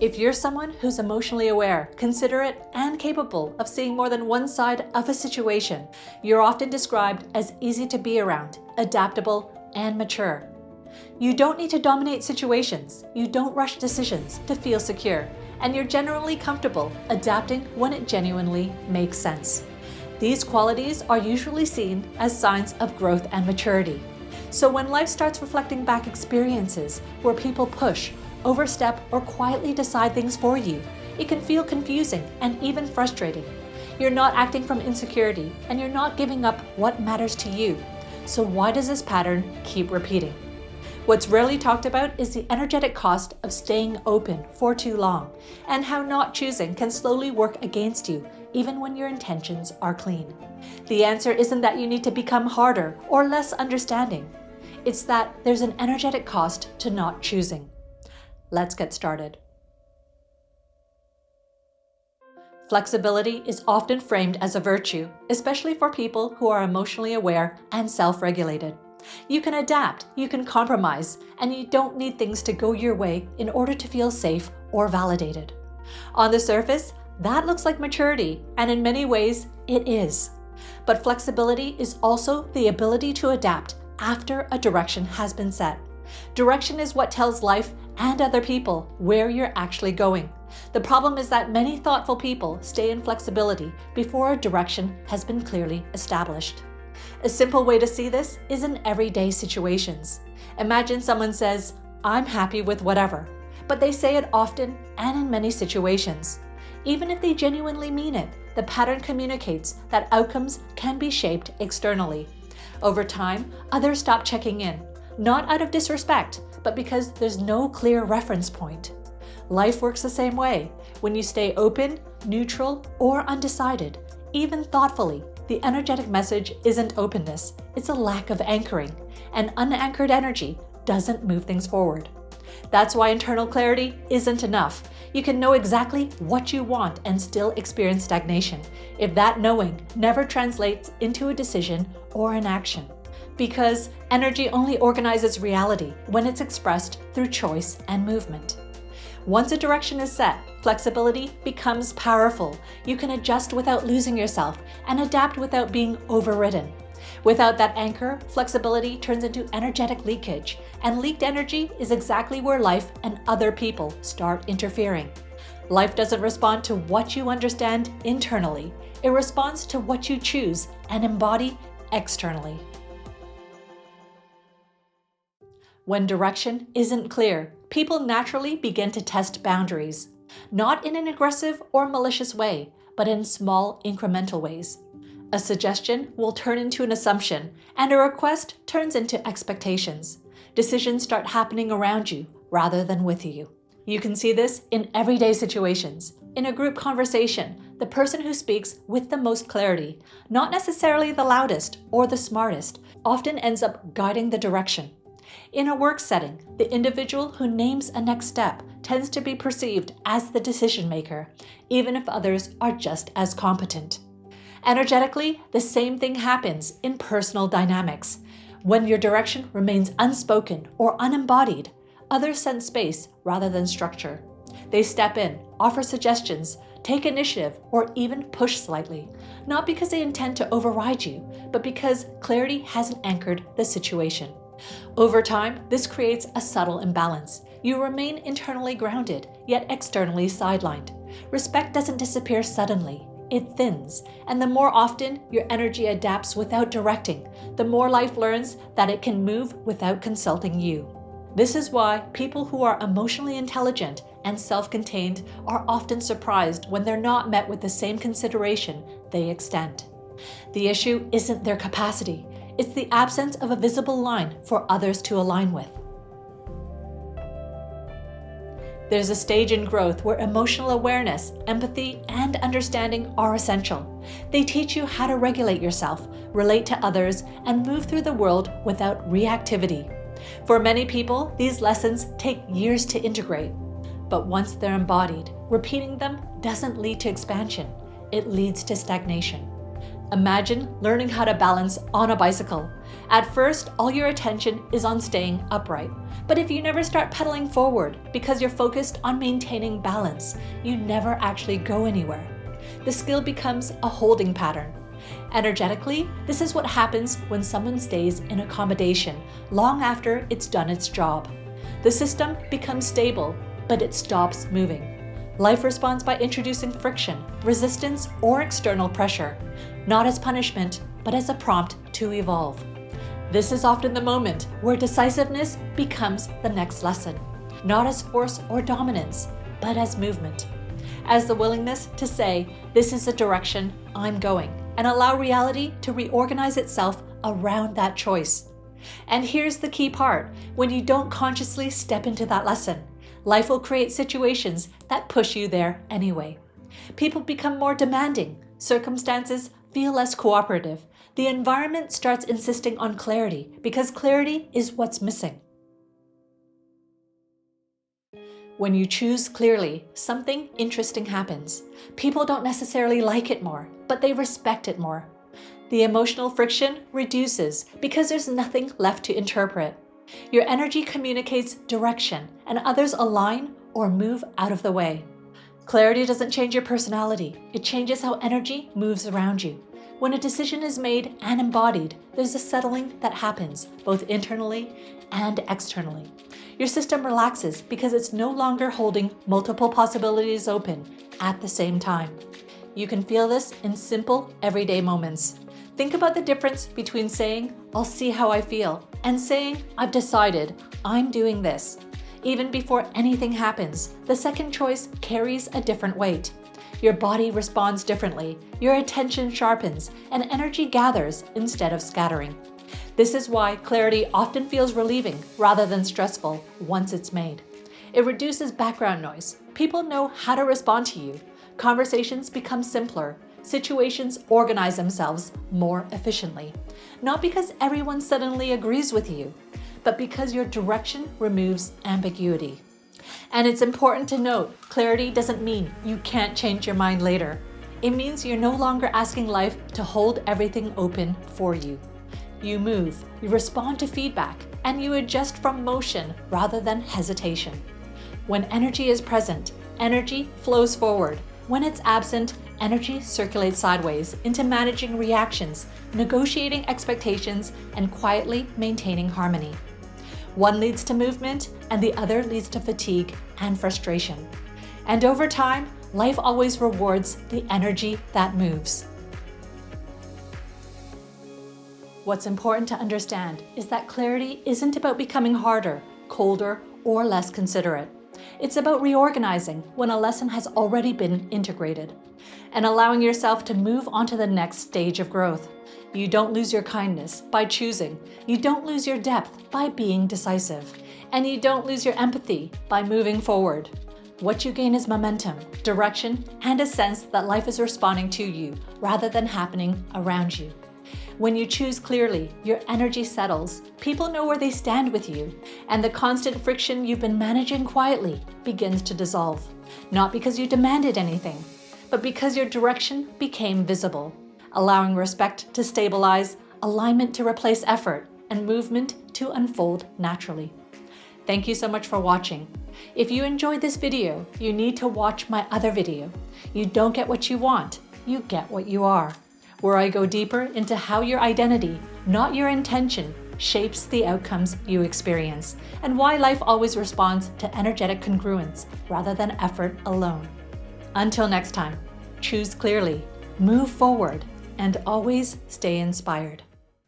If you're someone who's emotionally aware, considerate, and capable of seeing more than one side of a situation, you're often described as easy to be around, adaptable, and mature. You don't need to dominate situations, you don't rush decisions to feel secure, and you're generally comfortable adapting when it genuinely makes sense. These qualities are usually seen as signs of growth and maturity. So when life starts reflecting back experiences where people push, overstep, or quietly decide things for you, it can feel confusing and even frustrating. You're not acting from insecurity, and you're not giving up what matters to you. So why does this pattern keep repeating? What's rarely talked about is the energetic cost of staying open for too long, and how not choosing can slowly work against you, even when your intentions are clean. The answer isn't that you need to become harder or less understanding. It's that there's an energetic cost to not choosing. Let's get started. Flexibility is often framed as a virtue, especially for people who are emotionally aware and self-regulated. You can adapt, you can compromise, and you don't need things to go your way in order to feel safe or validated. On the surface, that looks like maturity, and in many ways, it is. But flexibility is also the ability to adapt after a direction has been set. Direction is what tells life and other people where you're actually going. The problem is that many thoughtful people stay in flexibility before a direction has been clearly established. A simple way to see this is in everyday situations. Imagine someone says, "I'm happy with whatever," but they say it often and in many situations. Even if they genuinely mean it, the pattern communicates that outcomes can be shaped externally. Over time, others stop checking in, not out of disrespect, but because there's no clear reference point. Life works the same way. When you stay open, neutral, or undecided, even thoughtfully, the energetic message isn't openness, it's a lack of anchoring, and unanchored energy doesn't move things forward. That's why internal clarity isn't enough. You can know exactly what you want and still experience stagnation if that knowing never translates into a decision or an action. Because energy only organizes reality when it's expressed through choice and movement. Once a direction is set, flexibility becomes powerful. You can adjust without losing yourself and adapt without being overridden. Without that anchor, flexibility turns into energetic leakage, and leaked energy is exactly where life and other people start interfering. Life doesn't respond to what you understand internally. It responds to what you choose and embody externally. When direction isn't clear, people naturally begin to test boundaries, not in an aggressive or malicious way, but in small, incremental ways. A suggestion will turn into an assumption, and a request turns into expectations. Decisions start happening around you rather than with you. You can see this in everyday situations. In a group conversation, the person who speaks with the most clarity, not necessarily the loudest or the smartest, often ends up guiding the direction. In a work setting, the individual who names a next step tends to be perceived as the decision maker, even if others are just as competent. Energetically, the same thing happens in personal dynamics. When your direction remains unspoken or unembodied, others sense space rather than structure. They step in, offer suggestions, take initiative, or even push slightly, not because they intend to override you, but because clarity hasn't anchored the situation. Over time, this creates a subtle imbalance. You remain internally grounded, yet externally sidelined. Respect doesn't disappear suddenly. It thins, and the more often your energy adapts without directing, the more life learns that it can move without consulting you. This is why people who are emotionally intelligent and self-contained are often surprised when they're not met with the same consideration they extend. The issue isn't their capacity, it's the absence of a visible line for others to align with. There's a stage in growth where emotional awareness, empathy, and understanding are essential. They teach you how to regulate yourself, relate to others, and move through the world without reactivity. For many people, these lessons take years to integrate. But once they're embodied, repeating them doesn't lead to expansion. It leads to stagnation. Imagine learning how to balance on a bicycle. At first, all your attention is on staying upright. But if you never start pedaling forward because you're focused on maintaining balance, you never actually go anywhere. The skill becomes a holding pattern. Energetically, this is what happens when someone stays in accommodation long after it's done its job. The system becomes stable, but it stops moving. Life responds by introducing friction, resistance, or external pressure, not as punishment, but as a prompt to evolve. This is often the moment where decisiveness becomes the next lesson, not as force or dominance, but as movement. As the willingness to say, this is the direction I'm going, and allow reality to reorganize itself around that choice. And here's the key part: when you don't consciously step into that lesson, life will create situations that push you there anyway. People become more demanding, circumstances feel less cooperative, the environment starts insisting on clarity because clarity is what's missing. When you choose clearly, something interesting happens. People don't necessarily like it more, but they respect it more. The emotional friction reduces because there's nothing left to interpret. Your energy communicates direction, and others align or move out of the way. Clarity doesn't change your personality, it changes how energy moves around you. When a decision is made and embodied, there's a settling that happens, both internally and externally. Your system relaxes because it's no longer holding multiple possibilities open at the same time. You can feel this in simple, everyday moments. Think about the difference between saying, I'll see how I feel, and saying, I've decided, I'm doing this. Even before anything happens, the second choice carries a different weight. Your body responds differently, your attention sharpens, and energy gathers instead of scattering. This is why clarity often feels relieving rather than stressful once it's made. It reduces background noise. People know how to respond to you. Conversations become simpler. Situations organize themselves more efficiently. Not because everyone suddenly agrees with you, but because your direction removes ambiguity. And it's important to note, clarity doesn't mean you can't change your mind later. It means you're no longer asking life to hold everything open for you. You move, you respond to feedback, and you adjust from motion rather than hesitation. When energy is present, energy flows forward. When it's absent, energy circulates sideways into managing reactions, negotiating expectations, and quietly maintaining harmony. One leads to movement, and the other leads to fatigue and frustration. And over time, life always rewards the energy that moves. What's important to understand is that clarity isn't about becoming harder, colder, or less considerate. It's about reorganizing when a lesson has already been integrated and allowing yourself to move on to the next stage of growth. You don't lose your kindness by choosing. You don't lose your depth by being decisive. And you don't lose your empathy by moving forward. What you gain is momentum, direction, and a sense that life is responding to you rather than happening around you. When you choose clearly, your energy settles, people know where they stand with you, and the constant friction you've been managing quietly begins to dissolve. Not because you demanded anything, but because your direction became visible, allowing respect to stabilize, alignment to replace effort, and movement to unfold naturally. Thank you so much for watching. If you enjoyed this video, you need to watch my other video. You don't get what you want, you get what you are, where I go deeper into how your identity, not your intention, shapes the outcomes you experience, and why life always responds to energetic congruence rather than effort alone. Until next time, choose clearly, move forward, and always stay inspired.